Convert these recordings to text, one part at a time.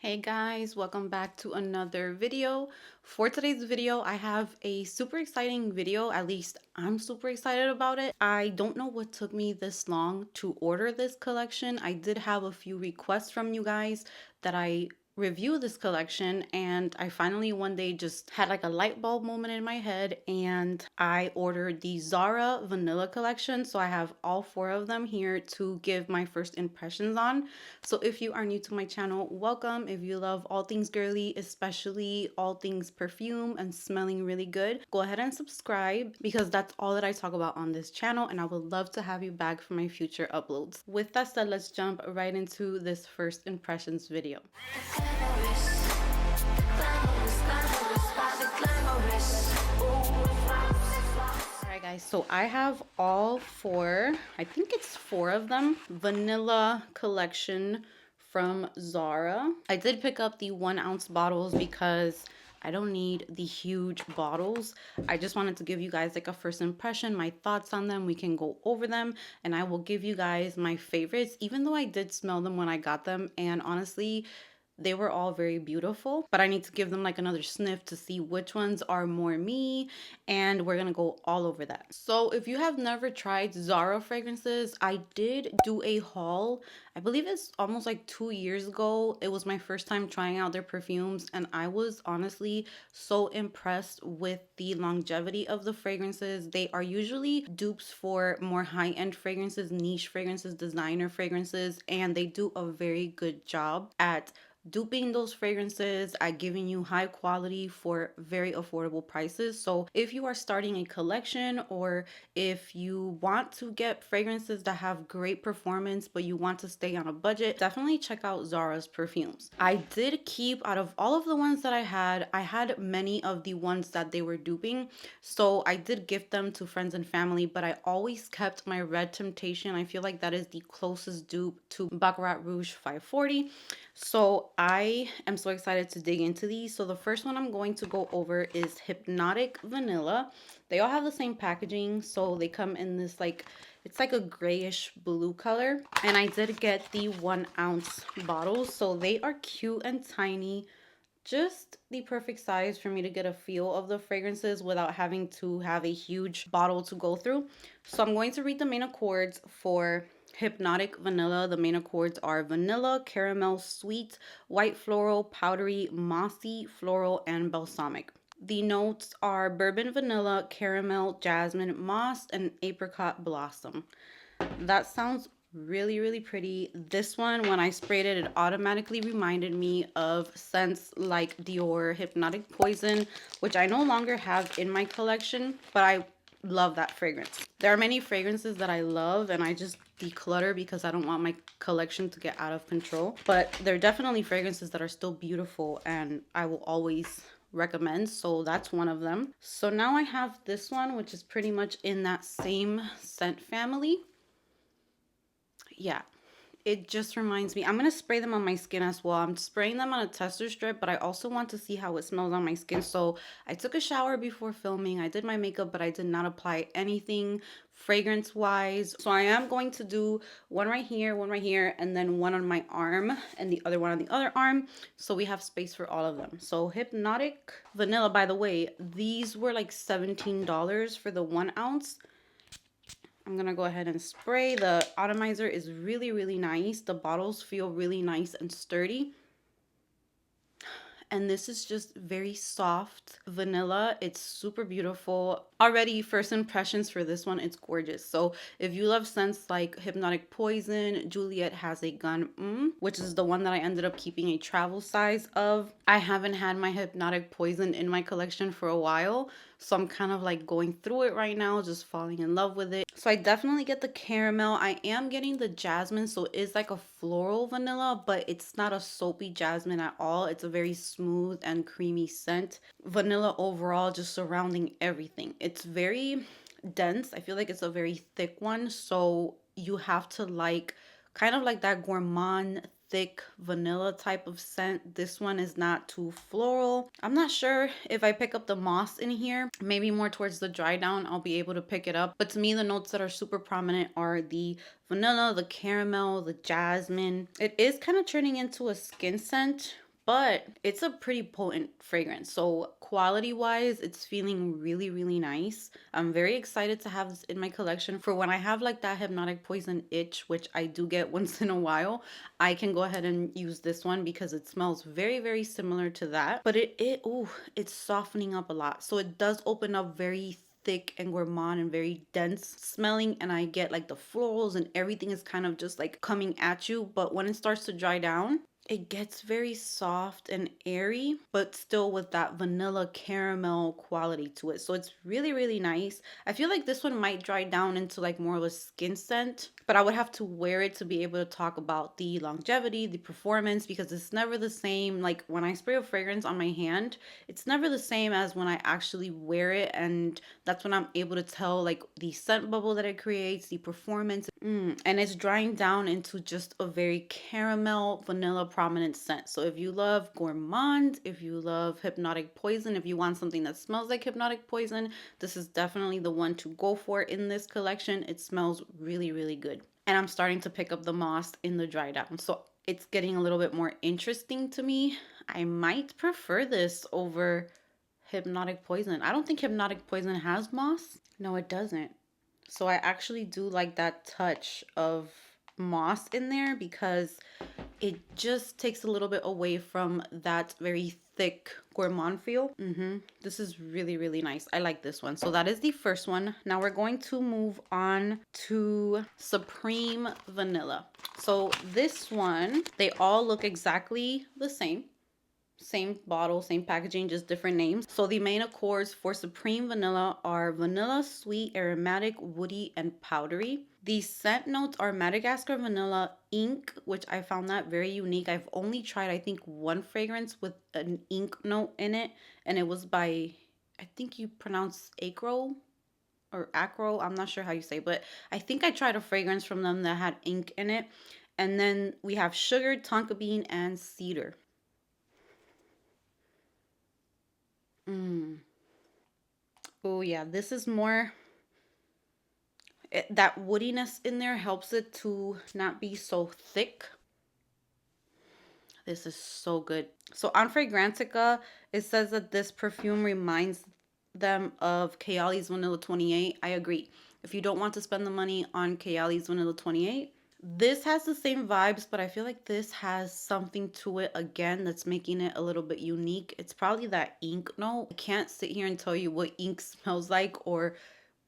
Hey guys, welcome back to another video. For today's video, I have a super exciting video. At least I'm super excited about it. I don't know what took me this long to order this collection. I did have a few requests from you guys that I review this collection, and I finally one day just had like a light bulb moment in my head and I ordered the Zara vanilla collection. So I have all four of them here to give my first impressions on. So if you are new to my channel, welcome. If you love all things girly, especially all things perfume and smelling really good, go ahead and subscribe because that's all that I talk about on this channel, and I would love to have you back for my future uploads. With that said, let's jump right into this first impressions video. Alright guys, so I have all four, I think it's four of them, vanilla collection from Zara. I did pick up the 1-ounce bottles because I don't need the huge bottles. I just wanted to give you guys like a first impression, my thoughts on them. We can go over them and I will give you guys my favorites, even though I did smell them when I got them, and honestly they were all very beautiful, but I need to give them like another sniff to see which ones are more me, and we're gonna go all over that. So if you have never tried Zara fragrances, I did do a haul. I believe it's almost like 2 years ago. It was my first time trying out their perfumes, and I was honestly so impressed with the longevity of the fragrances. They are usually dupes for more high-end fragrances, niche fragrances, designer fragrances, and they do a very good job at duping those fragrances, at giving you high quality for very affordable prices. So if you are starting a collection, or if you want to get fragrances that have great performance but you want to stay on a budget, definitely check out Zara's perfumes. I did keep, out of all of the ones that I had many of the ones that they were duping, so I did gift them to friends and family, but I always kept my Red Temptation. I feel like that is the closest dupe to Baccarat Rouge 540. So I am so excited to dig into these. So the first one I'm going to go over is Hypnotic Vanilla. They all have the same packaging, so they come in this like, it's like a grayish blue color. And I did get the 1-ounce bottles, so they are cute and tiny, just the perfect size for me to get a feel of the fragrances without having to have a huge bottle to go through. So I'm going to read the main accords for Hypnotic Vanilla. The main accords are vanilla, caramel, sweet, white floral, powdery, mossy, floral, and balsamic. The notes are bourbon vanilla, caramel, jasmine, moss, and apricot blossom. That sounds really pretty. This one, when I sprayed it, it automatically reminded me of scents like Dior Hypnotic Poison, which I no longer have in my collection, but I love that fragrance. There are many fragrances that I love and I just declutter because I don't want my collection to get out of control, but there are definitely fragrances that are still beautiful and I will always recommend. So that's one of them. So now I have this one, which is pretty much in that same scent family. Yeah, it just reminds me, I'm going to spray them on my skin as well. I'm spraying them on a tester strip, but I also want to see how it smells on my skin. So I took a shower before filming. I did my makeup, but I did not apply anything fragrance wise. So I am going to do one right here, and then one on my arm and the other one on the other arm, so we have space for all of them. So Hypnotic Vanilla, by the way, these were like $17 for the 1-ounce. I'm gonna go ahead and spray. The atomizer is really nice. The bottles feel really nice and sturdy. And this is just very soft vanilla. It's super beautiful. Already, first impressions for this one, it's gorgeous. So if you love scents like Hypnotic Poison, Juliet Has a Gun, which is the one that I ended up keeping a travel size of. I haven't had my Hypnotic Poison in my collection for a while, so I'm kind of like going through it right now, just falling in love with it. So I definitely get the caramel. I am getting the jasmine, so it's like a floral vanilla, but it's not a soapy jasmine at all. It's a very smooth and creamy scent. Vanilla overall, just surrounding everything. It's very dense. I feel like it's a very thick one, so you have to like kind of like that gourmand thick vanilla type of scent. This one is not too floral. I'm not sure if I pick up the moss in here, maybe more towards the dry down, I'll be able to pick it up. But to me, the notes that are super prominent are the vanilla, the caramel, the jasmine. It is kind of turning into a skin scent, but it's a pretty potent fragrance. So quality wise, it's feeling really, really nice. I'm very excited to have this in my collection for when I have like that hypnotic poison itch, which I do get once in a while. I can go ahead and use this one because it smells very, very similar to that, but it's softening up a lot. So it does open up very thick and gourmand and very dense smelling, and I get like the florals and everything is kind of just like coming at you. But when it starts to dry down, it gets very soft and airy, but still with that vanilla caramel quality to it. So it's really, really nice. I feel like this one might dry down into like more of a skin scent, but I would have to wear it to be able to talk about the longevity, the performance, because it's never the same. Like when I spray a fragrance on my hand, it's never the same as when I actually wear it. And that's when I'm able to tell like the scent bubble that it creates, the performance. And it's drying down into just a very caramel, vanilla prominent scent. So if you love gourmand, if you love hypnotic poison, if you want something that smells like hypnotic poison, this is definitely the one to go for in this collection. It smells really, really good. And I'm starting to pick up the moss in the dry down. So it's getting a little bit more interesting to me. I might prefer this over hypnotic poison. I don't think hypnotic poison has moss. No, it doesn't. So I actually do like that touch of moss in there because it just takes a little bit away from that very thick gourmand feel. This is really, really nice. I like this one. So that is the first one. Now we're going to move on to Supreme Vanilla. So this one, they all look exactly the same. Same bottle, same packaging, just different names. So the main accords for Supreme Vanilla are vanilla, sweet, aromatic, woody, and powdery. The scent notes are Madagascar vanilla, ink, which I found that very unique. I've only tried, I think, one fragrance with an ink note in it, and it was by, I think you pronounce Acro or Acro. I'm not sure how you say, but I think I tried a fragrance from them that had ink in it. And then we have sugar, tonka bean, and cedar. Oh yeah, this is more, that woodiness in there helps it to not be so thick. This is so good. So on Fragrantica, it says that this perfume reminds them of Kayali's Vanilla 28. I agree. If you don't want to spend the money on Kayali's Vanilla 28, this has the same vibes, but I feel like this has something to it again that's making it a little bit unique. It's probably that ink note. I can't sit here and tell you what ink smells like or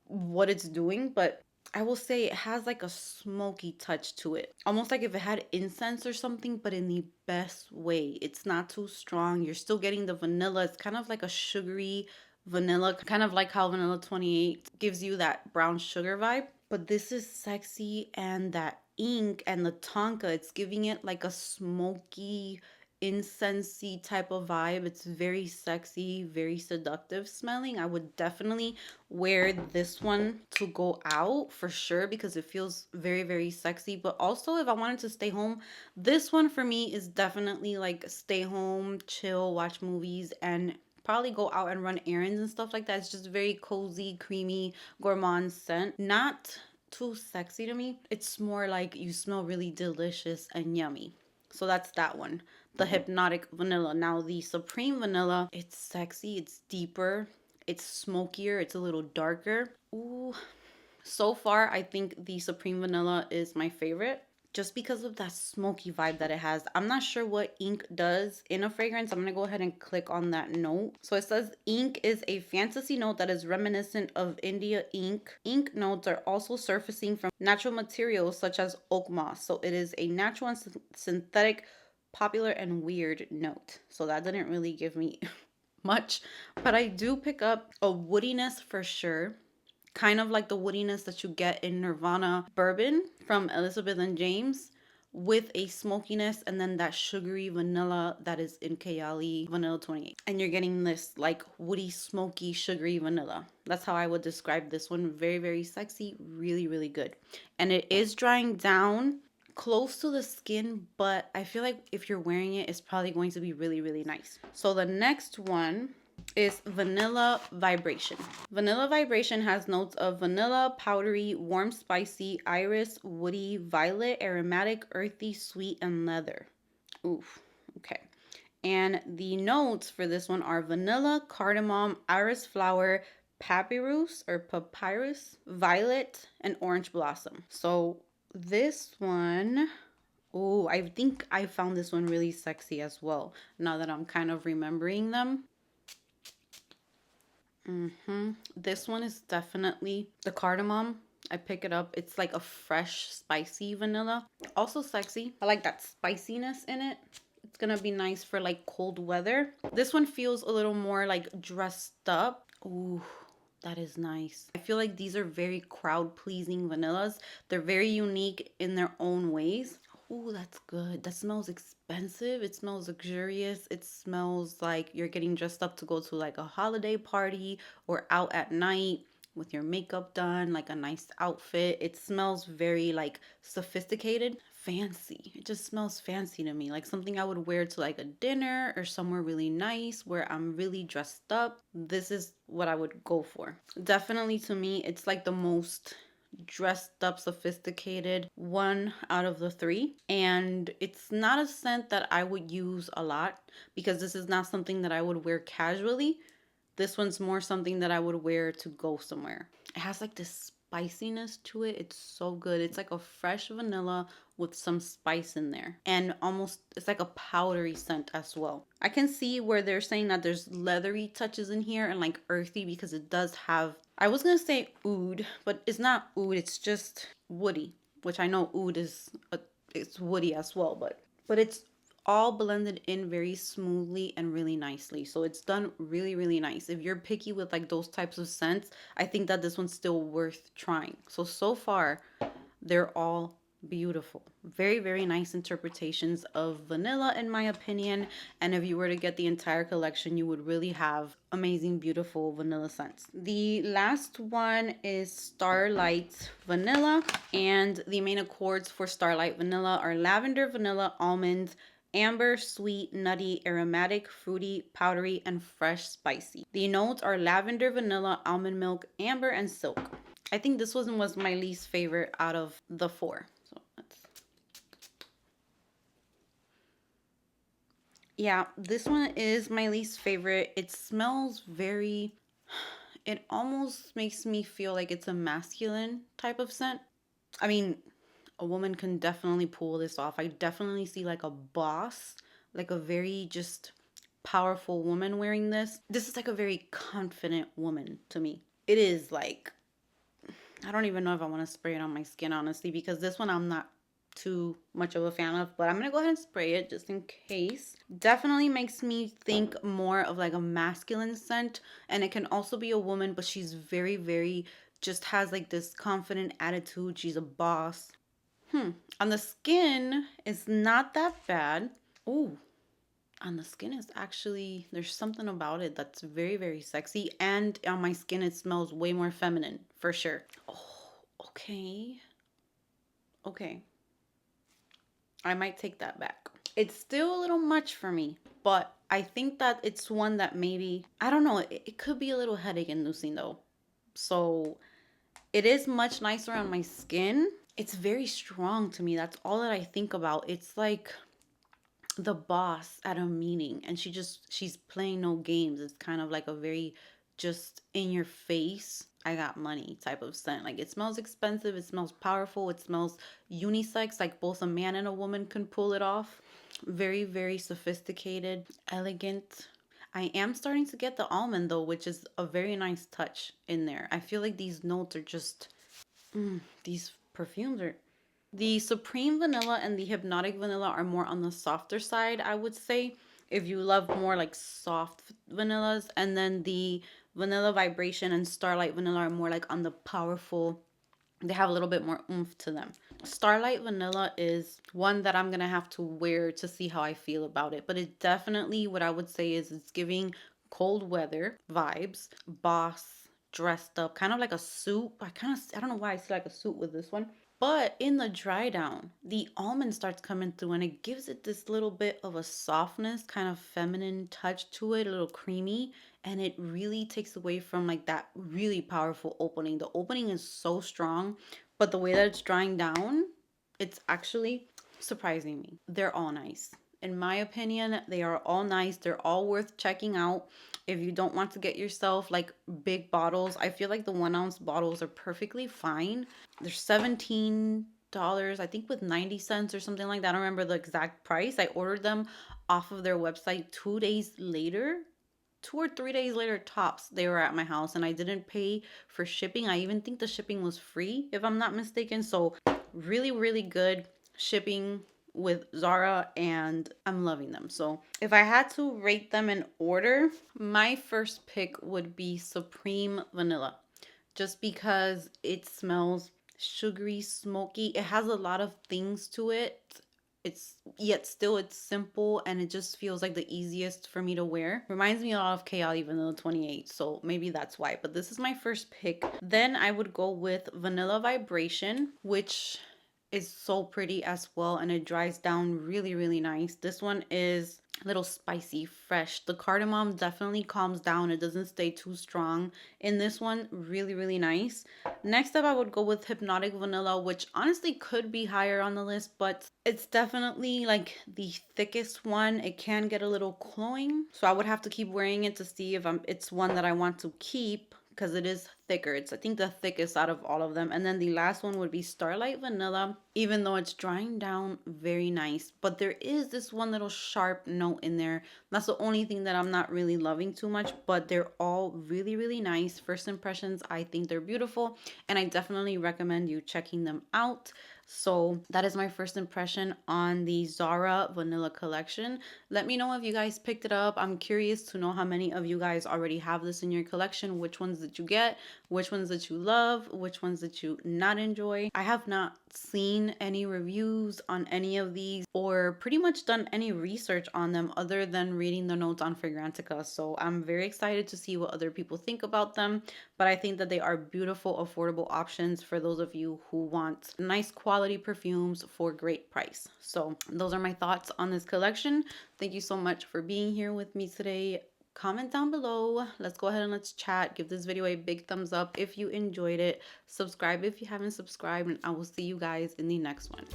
what it's doing, but I will say it has like a smoky touch to it. Almost like if it had incense or something, but in the best way. It's not too strong. You're still getting the vanilla. It's kind of like a sugary vanilla, kind of like how Vanilla 28 gives you that brown sugar vibe. But this is sexy, and that ink and the tonka, it's giving it like a smoky, incensey type of vibe. It's very sexy, very seductive smelling. I would definitely wear this one to go out for sure because it feels very, very sexy. But also if I wanted to stay home, this one for me is definitely like stay home, chill, watch movies, and probably go out and run errands and stuff like that. It's just very cozy, creamy, gourmand scent. Not too sexy to me. It's more like you smell really delicious and yummy. So that's that one. The Hypnotic Vanilla. Now the Supreme Vanilla, it's sexy, it's deeper, it's smokier, it's a little darker. Ooh. So far, I think the Supreme Vanilla is my favorite just because of that smoky vibe that it has. I'm not sure what ink does in a fragrance. I'm going to go ahead and click on that note. So it says ink is a fantasy note that is reminiscent of India ink. Ink notes are also surfacing from natural materials such as oak moss. So it is a natural and synthetic, popular and weird note. So that didn't really give me much, but I do pick up a woodiness for sure. Kind of like the woodiness that you get in Nirvana Bourbon from Elizabeth and James, with a smokiness and then that sugary vanilla that is in Kayali Vanilla 28. And you're getting this like woody, smoky, sugary vanilla. That's how I would describe this one. Very, very sexy, really, really good. And it is drying down close to the skin, but I feel like if you're wearing it, it's probably going to be really, really nice. So the next one is Vanilla Vibration. Vanilla Vibration has notes of vanilla, powdery, warm, spicy, iris, woody, violet, aromatic, earthy, sweet, and leather. Oof, okay. And the notes for this one are vanilla, cardamom, iris flower, papyrus, violet, and orange blossom. So this one, oh, I think I found this one really sexy as well, now that I'm kind of remembering them. This one is definitely the cardamom. I pick it up. It's like a fresh, spicy vanilla. Also sexy. I like that spiciness in it. It's gonna be nice for like cold weather. This one feels a little more like dressed up. Ooh, that is nice. I feel like these are very crowd pleasing vanillas. They're very unique in their own ways. Ooh, that's good. That smells expensive. It smells luxurious. It smells like you're getting dressed up to go to like a holiday party or out at night with your makeup done, like a nice outfit. It smells very like sophisticated, fancy. It just smells fancy to me, like something I would wear to like a dinner or somewhere really nice where I'm really dressed up. This is what I would go for. Definitely to me, it's like the most dressed up, sophisticated one out of the three. And it's not a scent that I would use a lot because this is not something that I would wear casually. This one's more something that I would wear to go somewhere. It has like this spiciness to it. It's so good. It's like a fresh vanilla with some spice in there. And almost, it's like a powdery scent as well. I can see where they're saying that there's leathery touches in here and like earthy because it does have, I was going to say oud, but it's not oud. It's just woody, which I know oud is, it's woody as well, but it's all blended in very smoothly and really nicely. So it's done really, really nice. If you're picky with like those types of scents, I think that this one's still worth trying. So far, they're all beautiful. Very, very nice interpretations of vanilla, in my opinion. And if you were to get the entire collection, you would really have amazing, beautiful vanilla scents. The last one is Starlight Vanilla. And the main accords for Starlight Vanilla are lavender, vanilla, almond, amber, sweet, nutty, aromatic, fruity, powdery, and fresh spicy. The notes are lavender, vanilla, almond milk, amber, and silk. I think this one was my least favorite out of the four. So yeah, this one is my least favorite. It smells very, it almost makes me feel like it's a masculine type of scent. I mean, a woman can definitely pull this off. I definitely see like a boss, like a very just powerful woman wearing this. This is like a very confident woman to me. It is like, I don't even know if I want to spray it on my skin, honestly, because this one I'm not too much of a fan of, but I'm gonna go ahead and spray it just in case. Definitely makes me think more of like a masculine scent, and it can also be a woman, but she's very, very, just has like this confident attitude. She's a boss. On the skin, it's not that bad. Oh, on the skin is actually, there's something about it that's very, very sexy. And on my skin, it smells way more feminine, for sure. Oh, okay. Okay. I might take that back. It's still a little much for me, but I think that it's one that maybe, I don't know, it could be a little headache inducing though. So it is much nicer on my skin. It's very strong to me. That's all that I think about. It's like the boss at a meeting and she's playing no games. It's kind of like a very just in your face, I got money type of scent. Like it smells expensive, it smells powerful, it smells unisex, like both a man and a woman can pull it off. Very, very sophisticated, elegant. I am starting to get the almond though, which is a very nice touch in there. I feel like these notes are just these perfumes are, the Supreme Vanilla and the Hypnotic Vanilla are more on the softer side, I would say. If you love more like soft vanillas, and then the Vanilla Vibration and Starlight Vanilla are more like on the powerful, they have a little bit more oomph to them. Starlight Vanilla is one that I'm gonna have to wear to see how I feel about it, but it definitely, what I would say is it's giving cold weather vibes, boss, dressed up, kind of like a suit. I don't know why I see like a suit with this one. But in the dry down, the almond starts coming through and it gives it this little bit of a softness, kind of feminine touch to it, a little creamy. And it really takes away from like that really powerful opening. The opening is so strong, but the way that it's drying down, it's actually surprising me. They're all nice. In my opinion, they are all nice. They're all worth checking out. If you don't want to get yourself like big bottles, I feel like the 1 ounce bottles are perfectly fine. They're $17, I think, with 90 cents or something like that. I don't remember the exact price. I ordered them off of their website 2 days later. 2 or 3 days later tops, they were at my house, and I didn't pay for shipping. I even think the shipping was free, if I'm not mistaken. So really, really good shipping with Zara, and I'm loving them. So if I had to rate them in order, my first pick would be Supreme Vanilla, just because it smells sugary, smoky. It has a lot of things to it. It's yet still it's simple, and it just feels like the easiest for me to wear. Reminds me a lot of Kayali Vanilla 28, so maybe that's why. But this is my first pick. Then I would go with Vanilla Vibration, which is so pretty as well, and it dries down really, really nice. This one is a little spicy, fresh. The cardamom definitely calms down. It doesn't stay too strong. In this one, really, really nice. Next up, I would go with Hypnotic Vanilla, which honestly could be higher on the list, but it's definitely like the thickest one. It can get a little cloying, so I would have to keep wearing it to see if it's one that I want to keep, because it is thicker. It's, I think, the thickest out of all of them. And then the last one would be Starlight Vanilla, even though it's drying down very nice. But there is this one little sharp note in there. That's the only thing that I'm not really loving too much, but they're all really, really nice. First impressions, I think they're beautiful, and I definitely recommend you checking them out. So that is my first impression on the Zara Vanilla collection. Let me know if you guys picked it up. I'm curious to know how many of you guys already have this in your collection, which ones did you get, which ones that you love, which ones that you not enjoy. I have not seen any reviews on any of these or pretty much done any research on them other than reading the notes on Fragrantica. So I'm very excited to see what other people think about them, but I think that they are beautiful, affordable options for those of you who want nice quality perfumes for great price. So those are my thoughts on this collection. Thank you so much for being here with me today. Comment down below. Let's go ahead and let's chat. Give this video a big thumbs up if you enjoyed it. Subscribe if you haven't subscribed, and I will see you guys in the next one.